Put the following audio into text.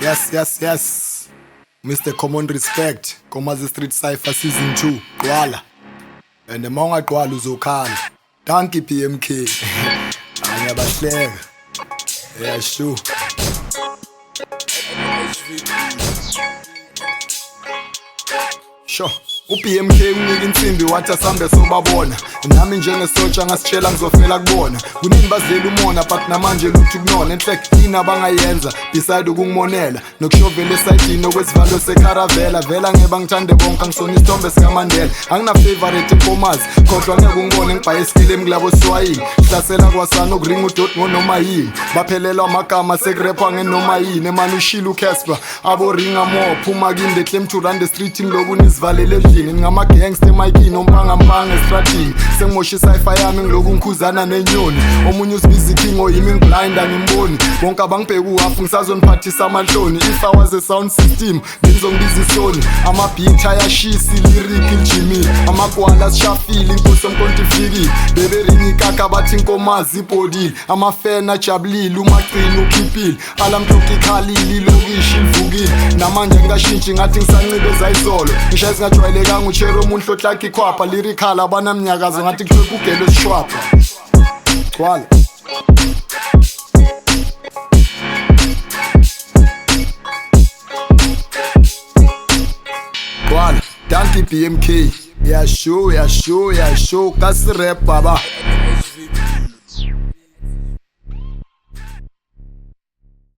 Yes. Mr. Common Respect, Komazi Street Cypher Season 2, Gwala. And the Monga Gwala uzokhala. Thank you PMK. Angiyabahleka. Yeah, sure. Sure. UPMK unika insimbi wathi asambe sobabona. Nami njengesotsha ngasitshela ngizofela kubona. Kunini bazela umona but namanje lutho kunona. In fact yini abangayenza decide ukungimonela. Nokushovela esayidini okwesivalo secaravela. Vela ngeba ngithande bonke angisona isithombe sikaMandela. Angina favorite inkomazi kodwa ngeke ungibone ngibhaye iskile emglabo swahili. Hlasela kwasana ukuringa udot noma yini. Baphelelwa amagama sekurepha ngenoma yini. Emani ushila uCasper abo ringa more phuma kinde claim to run the street ngiloku nizivalele endlini. Ngama gangster Mikey nompanga strategy sengimosha isayfa yami ngiloku ngikhuzana nenyoni omunye usibiza king oyimi ngiblind angimboni bonke abangibheka uhafu ngisazoniphathisa amanhloni if I was a sound system ngizongibiza isoni ama beat ayashisa lyric Jimmy amagwala sishafile inkosi omkonto ifiki bebe ringi ikaka bathi inkomazi ibhodile ama fan ajabulile umaqini ukhiphile alamhloki khalili lokishi livukile namanje ngashintshi ngathi ngisancibeza izolo ngishaye singajwayelekanga uchero umuntu ohlakha ikhwapha lyrical abanamnyakazo ngathi kuthwe kugelo sishwapha Gwala Gwala thank you PMK yeah sure kasi rap baba